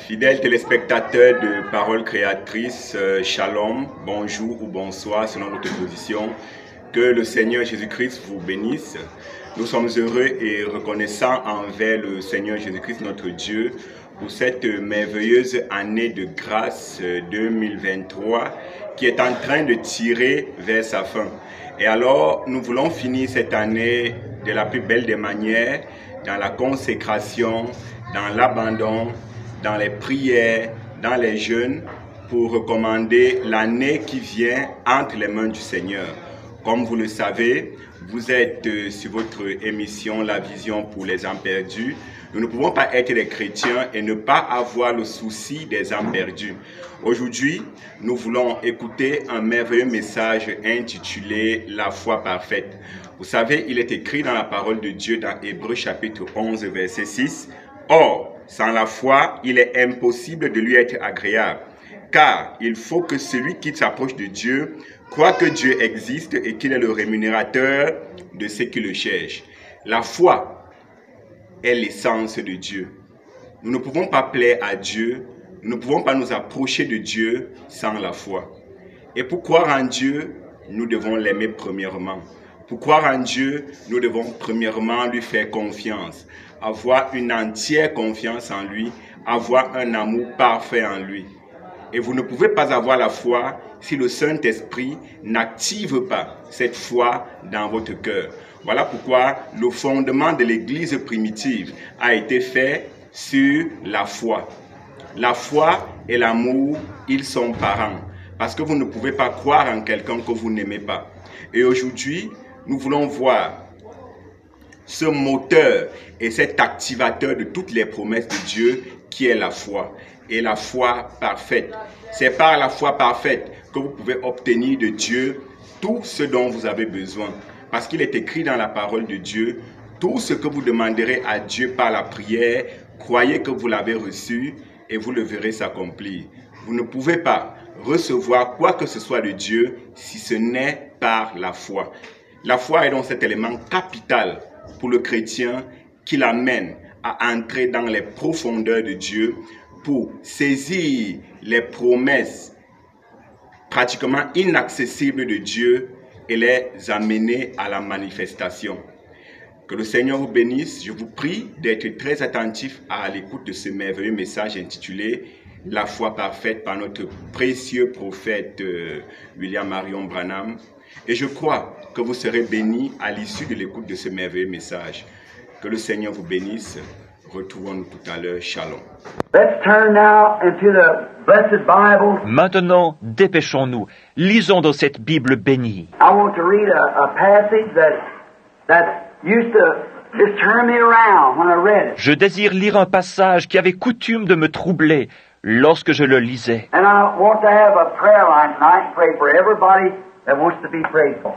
Fidèles téléspectateurs de Paroles Créatrices, Shalom, bonjour ou bonsoir selon votre position. Que le Seigneur Jésus-Christ vous bénisse. Nous sommes heureux et reconnaissants envers le Seigneur Jésus-Christ, notre Dieu, pour cette merveilleuse année de grâce 2023 qui est en train de tirer vers sa fin. Et alors, nous voulons finir cette année de la plus belle des manières, dans la consécration, dans l'abandon, dans les prières, dans les jeûnes, pour recommander l'année qui vient entre les mains du Seigneur. Comme vous le savez, vous êtes sur votre émission La Vision pour les âmes perdues. Nous ne pouvons pas être des chrétiens et ne pas avoir le souci des âmes perdues. Aujourd'hui, nous voulons écouter un merveilleux message intitulé La foi parfaite. Vous savez, il est écrit dans la parole de Dieu dans Hébreux chapitre 11, verset 6. Or, sans la foi, il est impossible de lui être agréable, car il faut que celui qui s'approche de Dieu croit que Dieu existe et qu'il est le rémunérateur de ceux qui le cherchent. La foi est l'essence de Dieu. Nous ne pouvons pas plaire à Dieu, nous ne pouvons pas nous approcher de Dieu sans la foi. Et pour croire en Dieu, nous devons l'aimer premièrement. Pour croire en Dieu, nous devons premièrement lui faire confiance, avoir une entière confiance en lui, avoir un amour parfait en lui. Et vous ne pouvez pas avoir la foi si le Saint-Esprit n'active pas cette foi dans votre cœur. Voilà pourquoi le fondement de l'Église primitive a été fait sur la foi. La foi et l'amour, ils sont parents. Parce que vous ne pouvez pas croire en quelqu'un que vous n'aimez pas. Et aujourd'hui, nous voulons voir ce moteur et cet activateur de toutes les promesses de Dieu qui est la foi. Et la foi parfaite. C'est par la foi parfaite que vous pouvez obtenir de Dieu tout ce dont vous avez besoin. Parce qu'il est écrit dans la parole de Dieu, tout ce que vous demanderez à Dieu par la prière, croyez que vous l'avez reçu et vous le verrez s'accomplir. Vous ne pouvez pas recevoir quoi que ce soit de Dieu si ce n'est par la foi. La foi est donc cet élément capital pour le chrétien qui l'amène à entrer dans les profondeurs de Dieu pour saisir les promesses pratiquement inaccessibles de Dieu et les amener à la manifestation. Que le Seigneur vous bénisse. Je vous prie d'être très attentif à l'écoute de ce merveilleux message intitulé La foi parfaite par notre précieux prophète William Marion Branham. Et je crois que vous serez bénis à l'issue de l'écoute de ce merveilleux message. Que le Seigneur vous bénisse. Retrouvons-nous tout à l'heure. Shalom. Maintenant, dépêchons-nous. Lisons dans cette Bible bénie. Je désire lire un passage qui avait coutume de me troubler lorsque je le lisais.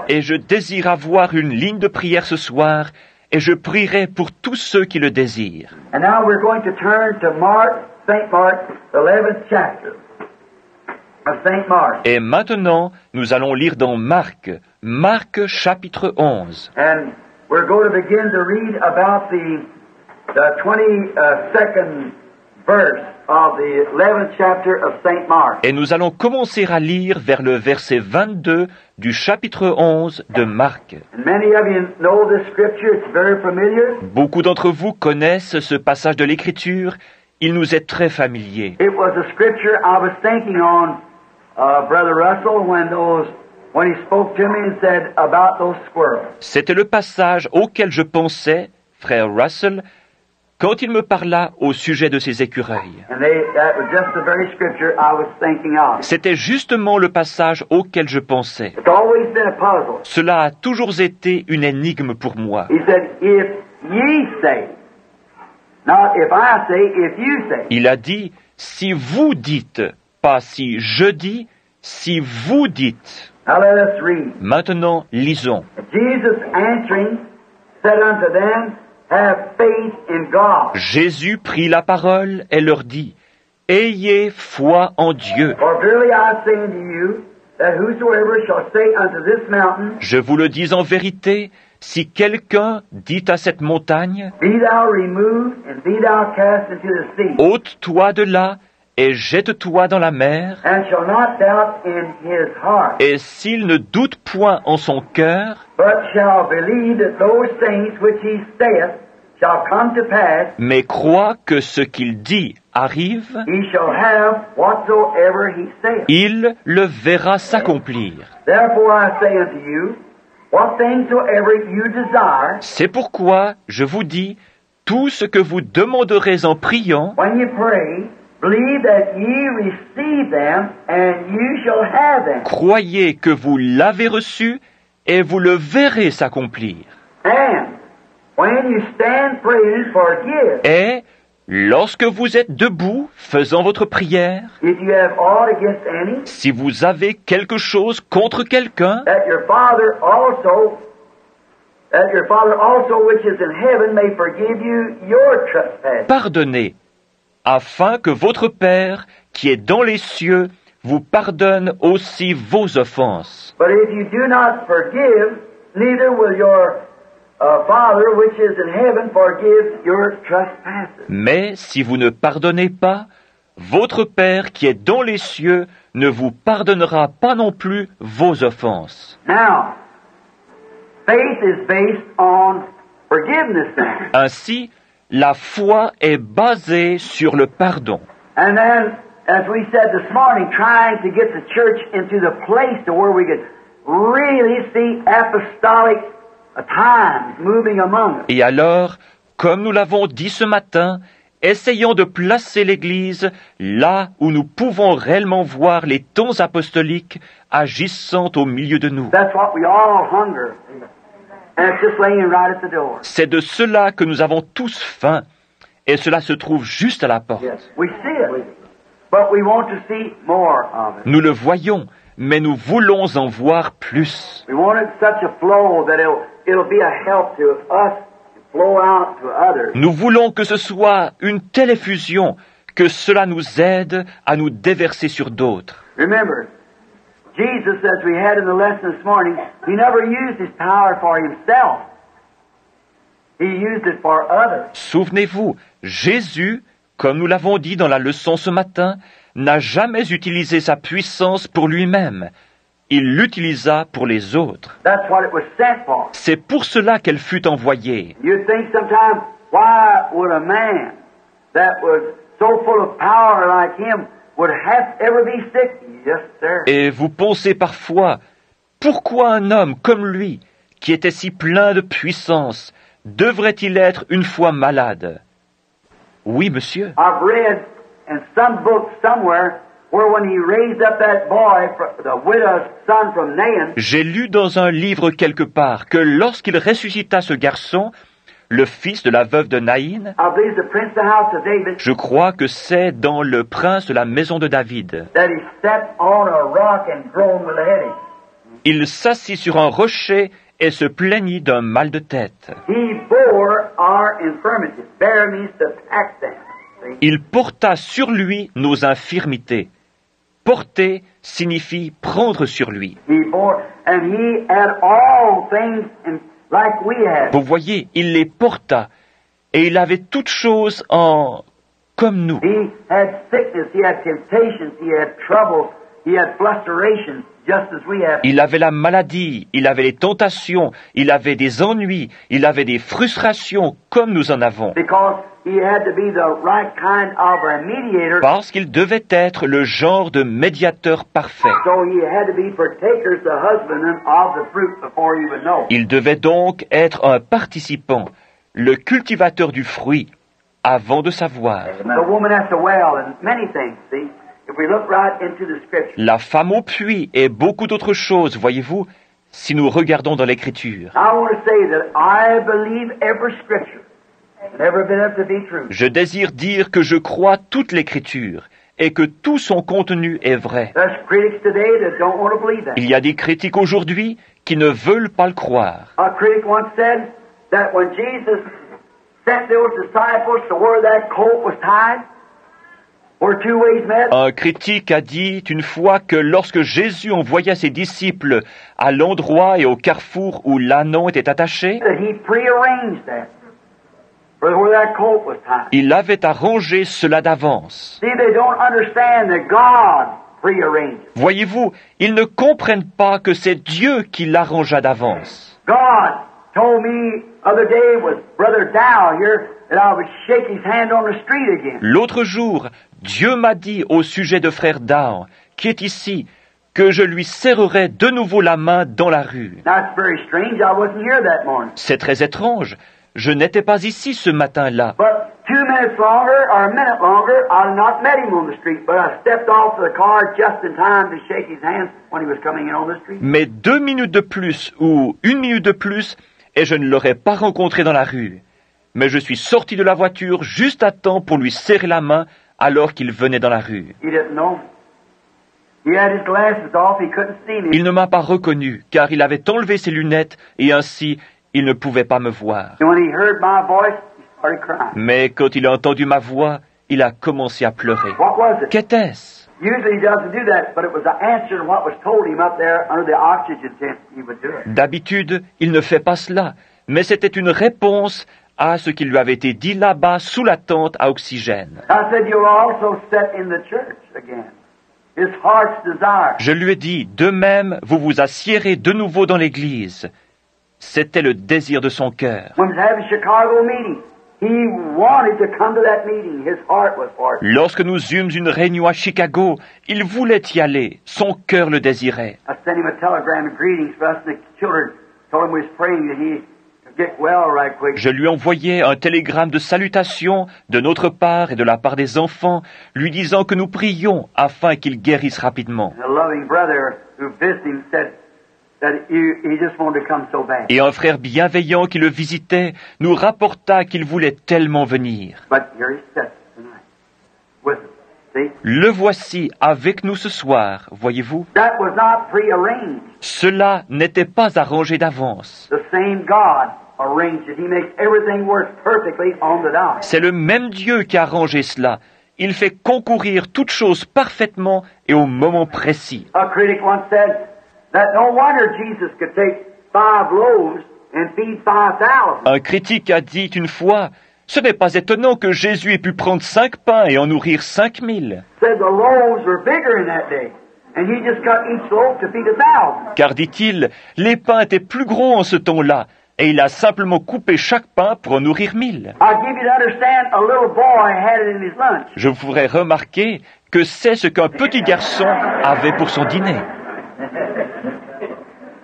Et je désire avoir une ligne de prière ce soir, et je prierai pour tous ceux qui le désirent. Et maintenant, nous allons lire dans Marc chapitre 11. We're going to begin to read about the 22nd verse of the 11th chapter of St. Mark. Et nous allons commencer à lire vers le verset 22 du chapitre 11 de Marc. And many of you know this scripture, it's very familiar. Beaucoup d'entre vous connaissent ce passage de l'Écriture, il nous est très familier. It was a scripture I was thinking on, Brother Russell, when he spoke to me and said about those squirrels. C'était le passage auquel je pensais, frère Russell, quand il me parla au sujet de ces écureuils. And that was just the very scripture I was thinking of. C'était justement le passage auquel je pensais. It's always been a puzzle. Cela a toujours été une énigme pour moi. He said, if ye say, not if I say, if you say. Il a dit, si vous dites, pas si je dis, si vous dites. Now let us read. Maintenant, lisons. Jesus answering said unto them, have faith in God. Jésus prit la parole et leur dit, ayez foi en Dieu. For verily I say unto you, that whosoever shall say unto this mountain, Je vous le dis en vérité, si quelqu'un dit à cette montagne, Be thou removed, and be thou cast into the sea, ôte-toi de là et jette-toi dans la mer, and shall not doubt in his heart, et s'il ne doute point en son cœur, but shall believe that those things which he saith shall come to pass, mais croit que ce qu'il dit arrive, he shall have whatsoever he saith. il le verra s'accomplir. Therefore I say unto you, what things soever you desire, C'est pourquoi je vous dis, tout ce que vous demanderez en priant, when you pray, believe that ye receive them, and you shall have them. croyez que vous l'avez reçu et vous le verrez s'accomplir. And when you stand praying, forgive, Et lorsque vous êtes debout faisant votre prière, if you have aught against any, si vous avez quelque chose contre quelqu'un, that your Father also which is in heaven may forgive you your trespasses. pardonnez, afin que votre Père, qui est dans les cieux, vous pardonne aussi vos offenses. But if you do not forgive, neither will your Father which is in heaven forgive your trespasses. Mais si vous ne pardonnez pas, votre Père qui est dans les cieux ne vous pardonnera pas non plus vos offenses. Now, faith is based on forgiveness then. Ainsi, la foi est basée sur le pardon. And then, as we said this morning, trying to get the church into the place to where we could really see apostolic times moving among us. Et alors, comme nous l'avons dit ce matin, essayons de placer l'Église là où nous pouvons réellement voir les temps apostoliques agissant au milieu de nous. That's what we all hunger. And it's just laying right at the door. C'est de cela que nous avons tous faim, et cela se trouve juste à la porte. We see it, but we want to see more of it. Nous le voyons, mais nous voulons en voir plus. We want it such a flow that it'll be a help to us to flow out to others. Nous voulons que ce soit une telle effusion que cela nous aide à nous déverser sur d'autres. Remember, Jesus, as we had in the lesson this morning, he never used his power for himself. He used it for others. Souvenez-vous, Jésus, comme nous l'avons dit dans la leçon ce matin, n'a jamais utilisé sa puissance pour lui-même. Il l'utilisa pour les autres. That's what it was sent for. C'est pour cela qu'elle fut envoyée. You think sometimes, why would a man that was so full of power like him would ever be sick? Yes, sir. Et vous pensez parfois, pourquoi un homme comme lui, qui était si plein de puissance, devrait-il être une fois malade? Oui, monsieur. I've read in some book somewhere where when he raised up that boy, the widow's son from Nain, J'ai lu dans un livre quelque part que lorsqu'il ressuscita ce garçon, le fils de la veuve de Naïn, I believe the prince of the house of David, je crois que c'est dans Le Prince de la maison de David. that he sat on a rock and groaned with a headache. Il s'assit sur un rocher et se plaignit d'un mal de tête. He bore our infirmities. Bear means to pack them. See? Il porta sur lui nos infirmités. Porter signifie prendre sur lui. He bore, and he had all things like we had. Vous voyez, il les porta et il avait toutes choses comme nous. He had sickness, he had temptations, he had troubles, he had fluctuations, just as we have. Il avait la maladie, il avait les tentations, il avait des ennuis, il avait des frustrations comme nous en avons. Because he had to be the right kind of a mediator, Parce qu'il devait être le genre de médiateur parfait. so he had to be partakers, the husbandman of the fruit before he would know. Il devait donc être un participant, le cultivateur du fruit, avant de savoir. The woman at the well and many things, see? If we look right into the scripture. La femme au puits et beaucoup d'autres choses, voyez-vous, si nous regardons dans l'Écriture. I want to say that I believe every scripture and every bit of it to be true. Je désire dire que je crois toute l'Écriture et que tout son contenu est vrai. There's critics today that don't want to believe that. Il y a des critiques aujourd'hui qui ne veulent pas le croire. A critic once said that when Jesus sent those disciples to where that colt was tied, where two ways met. Un critique a dit une fois que lorsque Jésus envoya ses disciples à l'endroit et au carrefour où l'ânon était attaché, That he prearranged that for where that colt was tied. il avait arrangé cela d'avance. See, they don't understand that God prearranged it. Voyez-vous, ils ne comprennent pas que c'est Dieu qui l'arrangea d'avance. God told me other day with Brother Dow here that I would shake his hand on the street again. L'autre jour, Dieu m'a dit au sujet de frère Down, qui est ici, que je lui serrerais de nouveau la main dans la rue. That's very strange. I wasn't here that morning. C'est très étrange. Je n'étais pas ici ce matin-là. But 2 minutes longer or a minute longer, I'd not met him on the street. But I stepped off the car just in time to shake his hand when he was coming in on the street. Mais 2 minutes de plus ou 1 minute de plus, et je ne l'aurais pas rencontré dans la rue. Mais je suis sorti de la voiture juste à temps pour lui serrer la main alors qu'il venait dans la rue. He didn't know. He had his glasses off. He couldn't see me. Il ne m'a pas reconnu, car il avait enlevé ses lunettes, et ainsi, il ne pouvait pas me voir. And when he heard my voice, he started crying. Mais quand il a entendu ma voix, il a commencé à pleurer. What was it? Qu'était-ce? Usually he doesn't do that, but it was the answer to what was told him up there under the oxygen tent. He would do it. D'habitude, il ne fait pas cela, mais c'était une réponse à ce qui lui avait été dit là-bas sous la tente à oxygène. I said, you'll also sit in the church again. His heart's desire. Je lui ai dit, de même, vous vous assiérez de nouveau dans l'église. C'était le désir de son cœur. When he was having a Chicago meeting, he wanted to come to that meeting. His heart was for it. Lorsque nous eûmes une réunion à Chicago, il voulait y aller. Son cœur le désirait. I sent him a telegram of greetings for us and the children. Told him we was praying that he could get well right quick. Je lui envoyai un télégramme de salutation de notre part et de la part des enfants, lui disant que nous prions afin qu'il guérisse rapidement. And a loving brother who visited him said that he just wanted to come so bad. Et un frère bienveillant qui le visitait nous rapporta qu'il voulait tellement venir. But here he sits tonight with us. See? Le voici avec nous ce soir, voyez-vous. That was not prearranged. Cela n'était pas arrangé d'avance. The same God arranged it. He makes everything work perfectly on the dot. C'est le même Dieu qui a arrangé cela. Il fait concourir toutes choses parfaitement et au moment précis. A critic once said that no wonder Jesus could take 5 loaves and feed 5,000. Un critique a dit une fois, ce n'est pas étonnant que Jésus ait pu prendre 5 pains et en nourrir 5000. Said the loaves were bigger in that day, and he just cut each loaf to feed 1,000. Car, dit-il, les pains étaient plus gros en ce temps-là, et il a simplement coupé chaque pain pour en nourrir 1000. I'll give you to understand a little boy had it in his lunch. Je vous ferai remarquer que c'est ce qu'un petit garçon avait pour son dîner.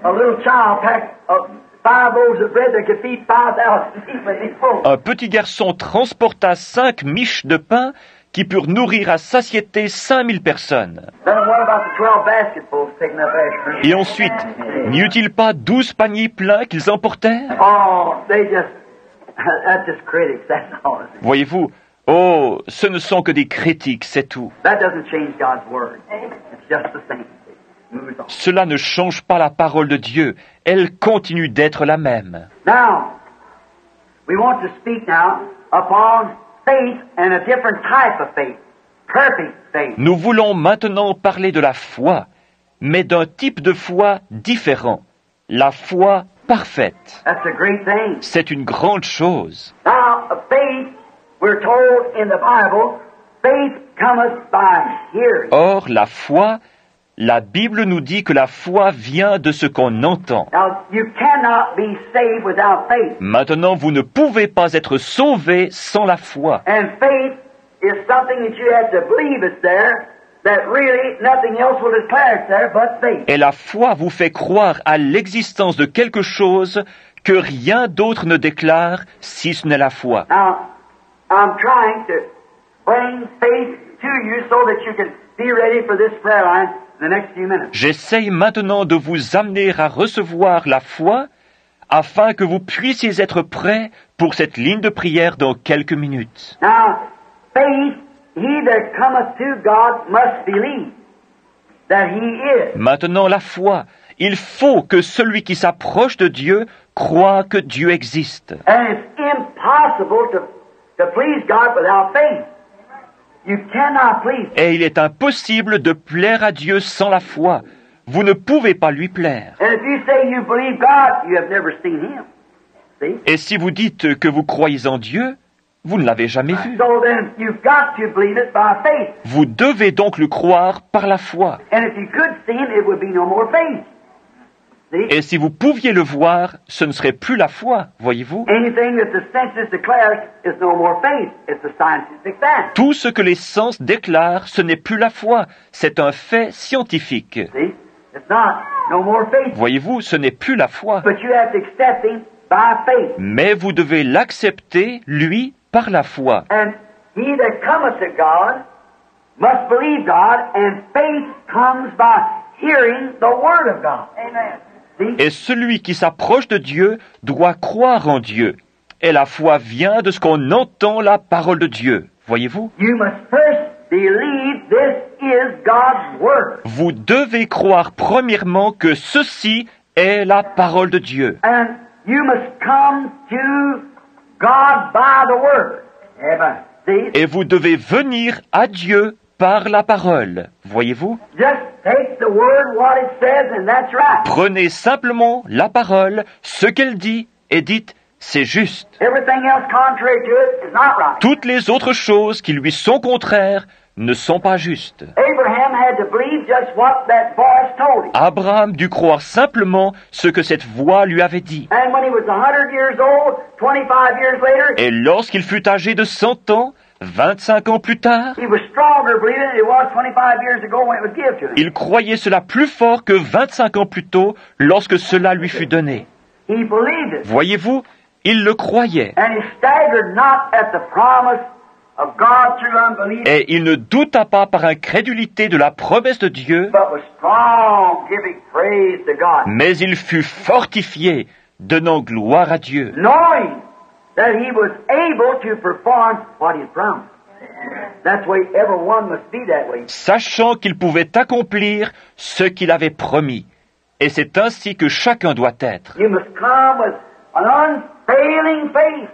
A little child packed 5 loaves of bread that could feed 5,000 people. These folks. Un petit garçon transporta 5 miches de pain qui purent nourrir à satiété 5000 personnes. Then what about the 12 basketfuls taken up after? Et ensuite, n'y eut-il pas 12 paniers pleins qu'ils emportèrent? Oh, they just, that's just critics, that's all. Voyez-vous, oh, ce ne sont que des critiques, c'est tout. That doesn't change God's word. It's just the same. Moves on. Cela ne change pas la parole de Dieu, elle continue d'être la même. Now, we want to speak now upon faith and a different type of faith. Perfect faith. Nous voulons maintenant parler de la foi, mais d'un type de foi différent, la foi parfaite. That's a great thing. C'est une grande chose. Now, a faith, we're told in the Bible, faith cometh by hearing. Or, la foi, la Bible nous dit que la foi vient de ce qu'on entend. Now, you cannot be saved without faith. Maintenant, vous ne pouvez pas être sauvé sans la foi. And faith is something that you have to believe it's there, that really nothing else will declare it's there but faith. Et la foi vous fait croire à l'existence de quelque chose que rien d'autre ne déclare si ce n'est la foi. Now, I'm trying to bring faith to you so that you can be ready for this prayer line in the next few minutes. J'essaye maintenant de vous amener à recevoir la foi afin que vous puissiez être prêts pour cette ligne de prière dans quelques minutes. Now, faith, he that cometh to God must believe that he is. Maintenant, la foi. Il faut que celui qui s'approche de Dieu croit que Dieu existe. And it's impossible to please God without faith. You cannot please. Et il est impossible de plaire à Dieu sans la foi. Vous ne pouvez pas lui plaire. And if you say you believe God, you have never seen Him. See? Et si vous dites que vous croyez en Dieu, vous ne l'avez jamais vu. So then you've got to believe it by faith. Vous devez donc le croire par la foi. And if you could see Him, it would be no more faith. See? Et si vous pouviez le voir, ce ne serait plus la foi, voyez-vous. Anything that the senses declares is no more faith. It's a scientific fact. Tout ce que les sens déclarent, ce n'est plus la foi, c'est un fait scientifique. See? It's not no more faith. Voyez-vous, ce n'est plus la foi. But you have to accept Him by faith. Mais vous devez l'accepter, lui, par la foi. And he that cometh to God must believe God, and faith comes by hearing the Word of God. Amen. See? Et celui qui s'approche de Dieu doit croire en Dieu. Et la foi vient de ce qu'on entend la parole de Dieu. Voyez-vous? You must first believe this is God's Word. Vous devez croire premièrement que ceci est la parole de Dieu. And you must come to God by the Word. Amen. See? Et vous devez venir à Dieu par la parole. Voyez-vous? Just take the Word, what it says, and that's right. Prenez simplement la parole, ce qu'elle dit, et dites, c'est juste. Everything else contrary to it is not right. Toutes les autres choses qui lui sont contraires ne sont pas justes. Abraham had to believe just what that voice told him. Abraham dut croire simplement ce que cette voix lui avait dit. And when he was 100 years old, 25 years later, Et lorsqu'il fut âgé de 100 ans, 25 ans plus tard, he was stronger believing than he was 25 years ago when it was given to him. il croyait cela plus fort que 25 ans plus tôt lorsque cela lui fut donné. He believed it. Voyez-vous, il le croyait. And he staggered not at the promise of God through unbelief, Et il ne douta pas par incrédulité de la promesse de Dieu, but was strong, giving praise to God, mais il fut fortifié, donnant gloire à Dieu, knowing that he was able to perform what he had promised. That's the way everyone must be that way. sachant qu'il pouvait accomplir ce qu'il avait promis. Et c'est ainsi que chacun doit être. You must come with an unfailing faith,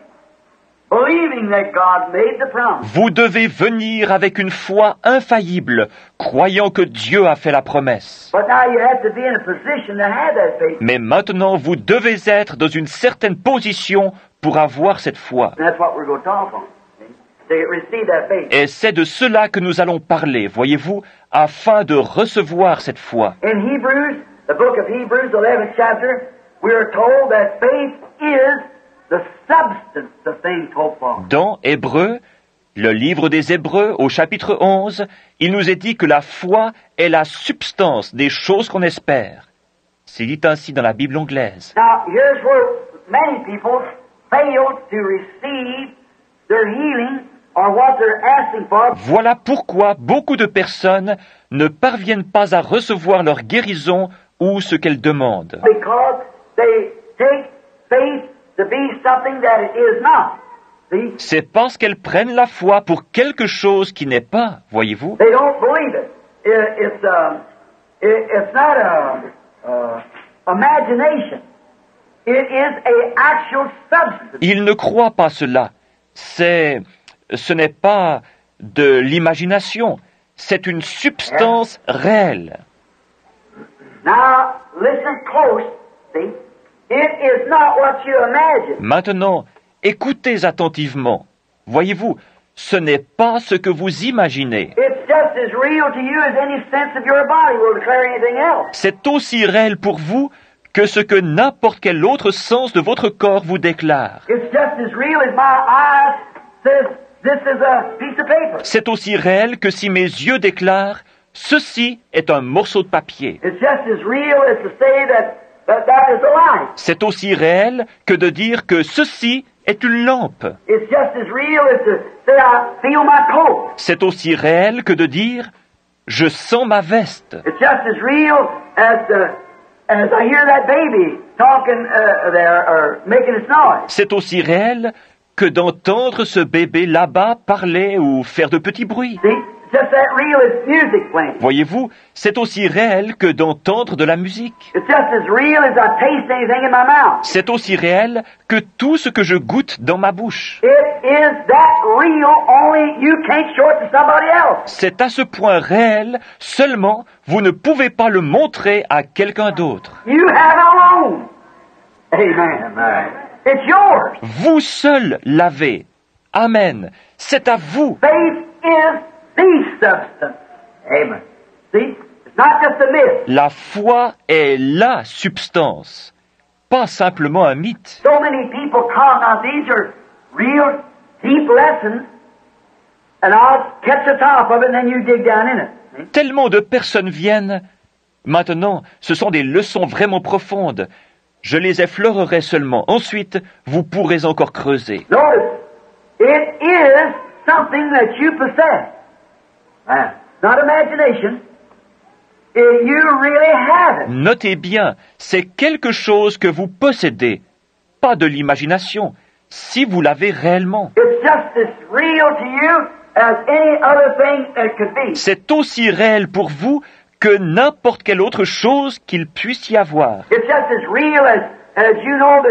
believing that God made the promise. Vous devez venir avec une foi infaillible, croyant que Dieu a fait la promesse. But now you have to be in a position to have that faith. Mais maintenant, vous devez être dans une certaine position pour avoir cette foi. And that's what we're going to talk on. To receive that faith. Et c'est de cela que nous allons parler, voyez-vous, afin de recevoir cette foi. In Hebrews, the book of Hebrews, 11th chapter, we are told that faith is the substance of things hoped for. Dans Hébreux, le livre des Hébreux, au chapitre 11, il nous est dit que la foi est la substance des choses qu'on espère. C'est dit ainsi dans la Bible anglaise. Now, here's where many people fail to receive their healing or what they're asking for. Voilà pourquoi beaucoup de personnes ne parviennent pas à recevoir leur guérison ou ce qu'elles demandent. Because they take faith to be something that it is not. See? C'est parce qu'elles prennent la foi pour quelque chose qui n'est pas, voyez-vous. They don't believe it. It's not imagination. It is a actual substance. Ils ne croient pas cela. Ce n'est pas de l'imagination. C'est une substance réelle. Now, listen close. See? It is not what you imagine. Maintenant, écoutez attentivement. Voyez-vous, ce n'est pas ce que vous imaginez. It's just as real to you as any sense of your body will declare anything else. C'est aussi réel pour vous que ce que n'importe quel autre sens de votre corps vous déclare. It's just as real as my eyes says this is a piece of paper. C'est aussi réel que si mes yeux déclarent « Ceci est un morceau de papier It's just as real as to say that is a light. ». C'est aussi réel que de dire que ceci est une lampe. It's just as real as to say I feel my coat. C'est aussi réel que de dire « Je sens ma veste ». It's just as real as I hear that baby talking there or making its noise. C'est aussi réel que d'entendre ce bébé là-bas parler ou faire de petits bruits. See, just that real as music playing. Voyez-vous, c'est aussi réel que d'entendre de la musique. It's just as real as I taste anything in my mouth. C'est aussi réel que tout ce que je goûte dans ma bouche. It is that real, only you can't show it to somebody else. C'est à ce point réel, seulement vous ne pouvez pas le montrer à quelqu'un d'autre. You have it alone. Amen. It's yours. Vous seul l'avez. Amen. C'est à vous. Faith is the substance. Amen. See? It's not just a myth. La foi est la substance, pas simplement un mythe. So many people come, now these are real deep lessons, and I'll catch the top of it and then you dig down in it. See? Tellement de personnes viennent. Maintenant, ce sont des leçons vraiment profondes. Je les effleurerai seulement. Ensuite, vous pourrez encore creuser. Notice, it is something that you possess. Not imagination. You really have it. Notez bien, c'est quelque chose que vous possédez, pas de l'imagination, si vous l'avez réellement. It's just as real to you as any other thing it could be. C'est aussi réel pour vous que n'importe quelle autre chose qu'il puisse y avoir. It's just as real as you know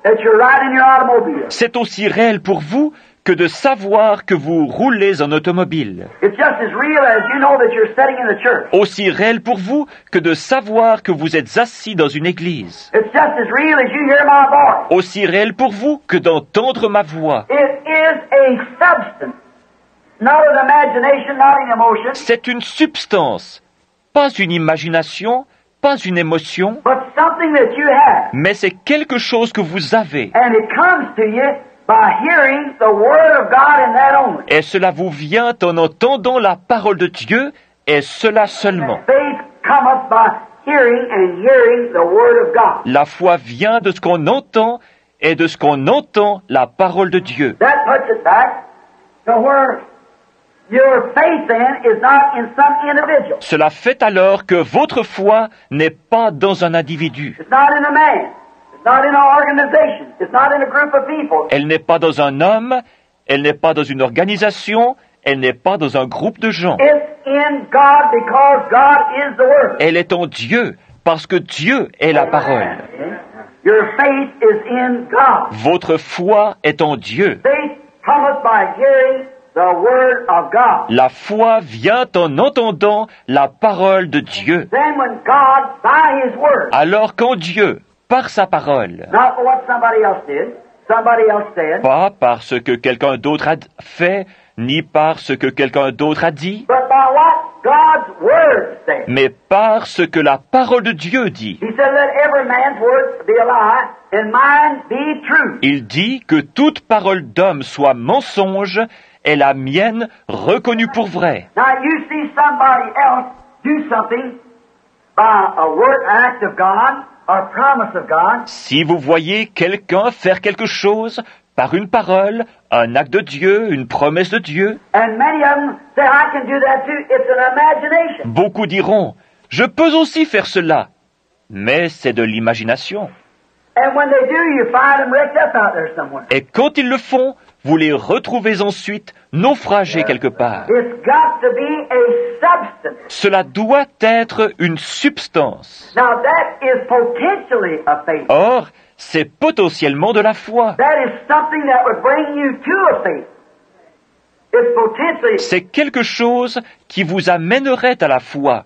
that you're riding your automobile. C'est aussi réel pour vous que de savoir que vous roulez en automobile. It's just as real as you know that you're sitting in the church. Aussi réel pour vous que de savoir que vous êtes assis dans une église. It's just as real as you hear my voice. Aussi réel pour vous que d'entendre ma voix. It is a substance, not an imagination, not an emotion, C'est une substance, pas une imagination, pas une émotion, but something that you have. mais c'est quelque chose que vous avez. And it comes to you by hearing the Word of God and that only. Et cela vous vient en entendant la parole de Dieu, et cela seulement. Faith cometh by hearing and hearing the Word of God. La foi vient de ce qu'on entend, et de ce qu'on entend la parole de Dieu. That puts it back to where your faith then is not in some individual. Cela fait alors que votre foi n'est pas dans un individu. It's not in a man. It's not in an organization. It's not in a group of people. Elle n'est pas dans un homme, elle n'est pas dans une organisation, elle n'est pas dans un groupe de gens. It's in God because God is the Word. Elle est en Dieu, parce que Dieu est la parole. Your faith is in God. Votre foi est en Dieu. Faith cometh by hearing the Word of God. La foi vient en entendant la parole de Dieu. Then when God, by His Word, Alors quand Dieu, par sa parole, not for what somebody else did, somebody else said, pas par ce que quelqu'un d'autre a fait, ni par ce que quelqu'un d'autre a dit, but by what God's Word said. mais par ce que la parole de Dieu dit. He said, let every man's word be a lie, and mine be true. Il dit que toute parole d'homme soit mensonge et la mienne reconnue pour vraie. Now you see somebody else do something by a word, act of God, or promise of God, Si vous voyez quelqu'un faire quelque chose par une parole, un acte de Dieu, une promesse de Dieu, and many of them say, I can do that too. It's an imagination. beaucoup diront « Je peux aussi faire cela », mais c'est de l'imagination. And when they do, you find them wrecked up out there somewhere. Et quand ils le font, vous les retrouvez ensuite naufragés quelque part. It's got to be a substance. Cela doit être une substance. Now that is potentially a faith. Or, c'est potentiellement de la foi. That is something that would bring you to a faith. It's potentially. C'est quelque chose qui vous amènerait à la foi.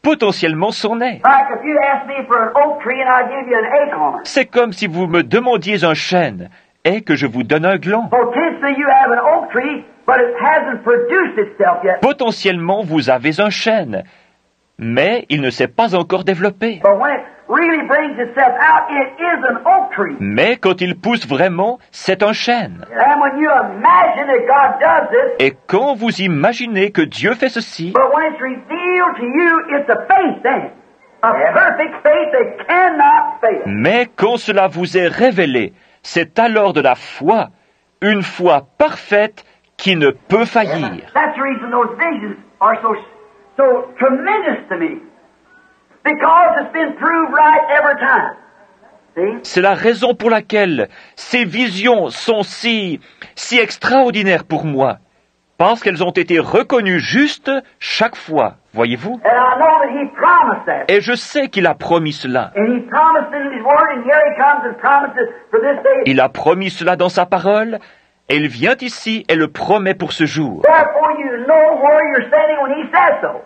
Potentiellement c'en est. Like if you ask me for an oak tree and I give you an acorn. C'est comme si vous me demandiez un chêne et que je vous donne un gland. Potentially you have an oak tree, but it hasn't produced itself yet. Potentiellement vous avez un chêne, mais il ne s'est pas encore développé. But when it really brings itself out, it is an oak tree. Mais quand il pousse vraiment, c'est un chêne. And when you imagine that God does this, Et quand vous imaginez que Dieu fait ceci, but when it's revealed to you, it's a faith then. A perfect faith that cannot fail. mais quand cela vous est révélé, c'est alors de la foi, une foi parfaite qui ne peut faillir. That's the reason those visions are so tremendous to me. Because it's been proved right every time. See? C'est la raison pour laquelle ces visions sont si extraordinaires pour moi. parce qu'elles ont été reconnues justes chaque fois, voyez-vous? And I know that He promised that. Et je sais qu'il a promis cela. And He promised it in His Word, and here He comes and promised it for this day. Il a promis cela dans sa parole, et il vient ici et le promet pour ce jour. Therefore, you know where you're standing when He says so.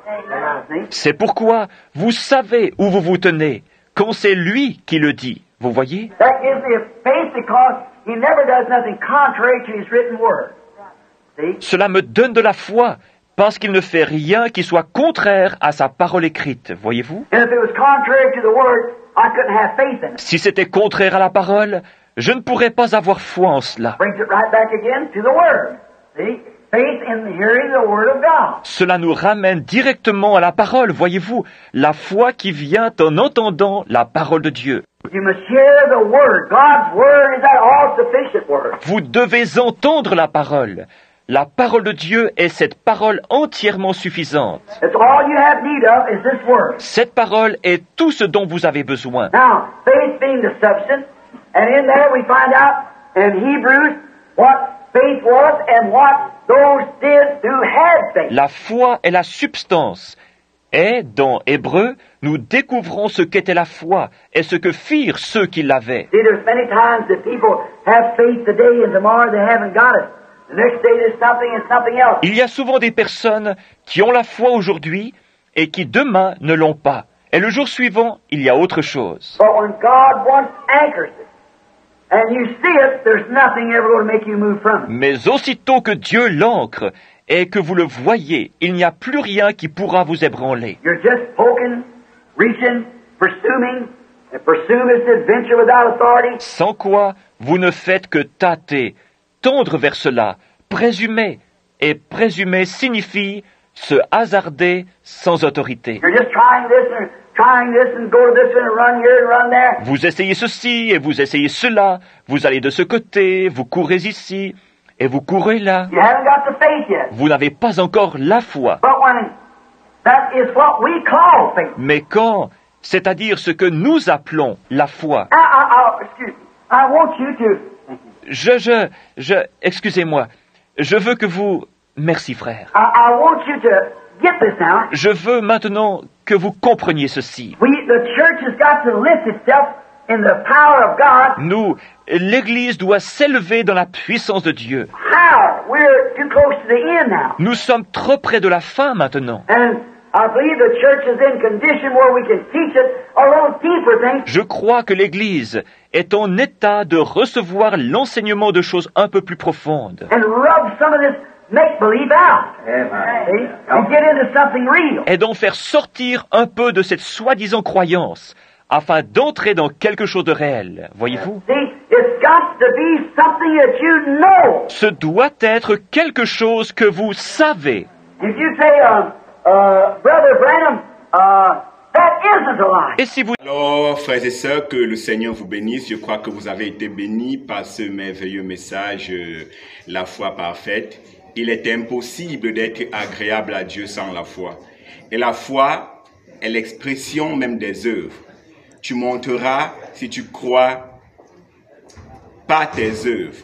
C'est pourquoi vous savez où vous vous tenez, quand c'est lui qui le dit. Vous voyez? That gives me a faith because He never does nothing contrary to His written Word. See? Cela me donne de la foi, parce qu'il ne fait rien qui soit contraire à sa parole écrite. Voyez-vous? And if it was contrary to the Word, I couldn't have faith in it. Si c'était contraire à la parole, je ne pourrais pas avoir foi en cela. Brings it right back again to the Word. See? Faith in hearing the Word of God. Cela nous ramène directement à la parole, voyez-vous, la foi qui vient en entendant la parole de Dieu. You must hear the Word. God's Word is that all-sufficient Word. Vous devez entendre la parole. La parole de Dieu est cette parole entièrement suffisante. It's all you have need of is this Word. Cette parole est tout ce dont vous avez besoin. Now, faith being the substance, and in there we find out in Hebrews what faith was and what those did who had faith. La foi est la substance. Et, dans Hébreu, nous découvrons ce qu'était la foi et ce que firent ceux qui l'avaient. See, there's many times that people have faith today and tomorrow they haven't got it. The next day there's something and something else. Il y a souvent des personnes qui ont la foi aujourd'hui et qui demain ne l'ont pas. Et le jour suivant, il y a autre chose. But when God once anchors it, and you see it, there's nothing ever going to make you move from it. Mais aussitôt que Dieu l'ancre et que vous le voyez, il n'y a plus rien qui pourra vous ébranler. You're just poking, reaching, pursuing, and pursue this adventure without authority. Sans quoi, vous ne faites que tâter, tendre vers cela, présumer. Et présumer signifie se hasarder sans autorité. You're just trying this and go to this one and run here and run there. Vous essayez ceci et vous essayez cela, vous allez de ce côté, vous courez ici et vous courez là. You haven't got the faith yet. Vous n'avez pas encore la foi. But when that is what we call faith. Mais quand, c'est-à-dire ce que nous appelons la foi, Excuse me. I want you to. excusez-moi, je veux que vous, merci frère, I want you to get this now. je veux maintenant que vous compreniez ceci. The church has got to lift itself in the power of God. Nous, l'Église doit s'élever dans la puissance de Dieu. How? We're too close to the end now. Nous sommes trop près de la fin maintenant. And I believe the church is in condition where we can teach it a little deeper things. Je crois que l'Église est en état de recevoir l'enseignement de choses un peu plus profondes And rub some of this make-believe out. See? And get into something real. et d'en faire sortir un peu de cette soi-disant croyance afin d'entrer dans quelque chose de réel. Voyez-vous? See, it's got to be something that you know. Ce doit être quelque chose que vous savez. If you say, Brother Branham, that isn't a lie. Et si vous Alors, frères et sœurs, que le Seigneur vous bénisse. Je crois que vous avez été bénis par ce merveilleux message, la foi parfaite. Il est impossible d'être agréable à Dieu sans la foi. Et la foi est l'expression même des œuvres. Tu monteras si tu crois pas tes œuvres.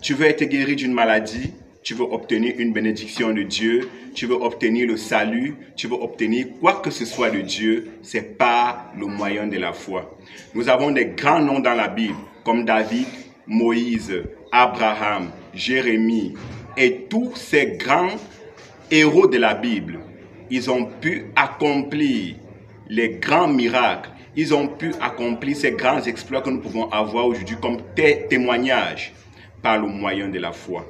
Tu veux être guéri d'une maladie, tu veux obtenir une bénédiction de Dieu, tu veux obtenir le salut, tu veux obtenir quoi que ce soit de Dieu, c'est par le moyen de la foi. Nous avons des grands noms dans la Bible, comme David, Moïse, Abraham, Jérémie, et tous ces grands héros de la Bible. Ils ont pu accomplir les grands miracles, ils ont pu accomplir ces grands exploits que nous pouvons avoir aujourd'hui comme témoignages par le moyen de la foi.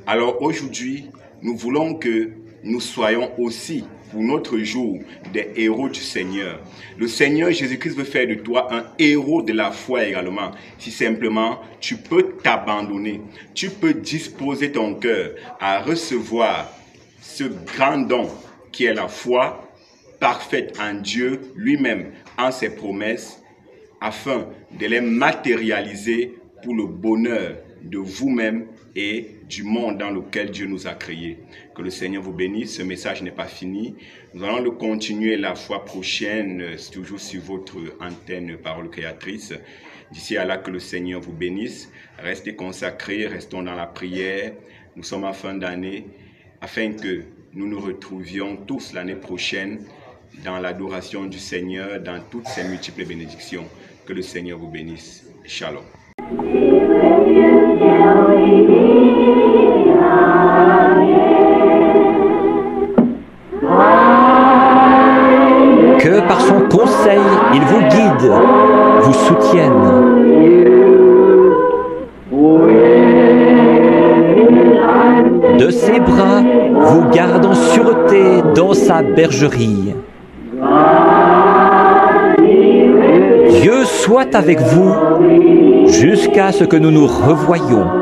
Alors aujourd'hui, nous voulons que nous soyons aussi, pour notre jour, des héros du Seigneur. Le Seigneur Jésus-Christ veut faire de toi un héros de la foi également. Si simplement tu peux t'abandonner, tu peux disposer ton cœur à recevoir ce grand don qui est la foi parfaite en Dieu lui-même, en ses promesses, afin de les matérialiser pour le bonheur de vous-même et du monde dans lequel Dieu nous a créés. Que le Seigneur vous bénisse. Ce message n'est pas fini. Nous allons le continuer la fois prochaine, toujours sur votre antenne Parole Créatrice. D'ici à là, que le Seigneur vous bénisse. Restez consacrés, restons dans la prière. Nous sommes en fin d'année afin que nous nous retrouvions tous l'année prochaine dans l'adoration du Seigneur, dans toutes ses multiples bénédictions. Que le Seigneur vous bénisse. Shalom. Que par son conseil, il vous guide, vous soutienne. De ses bras vous garde en sûreté dans sa bergerie. Dieu soit avec vous jusqu'à ce que nous nous revoyions.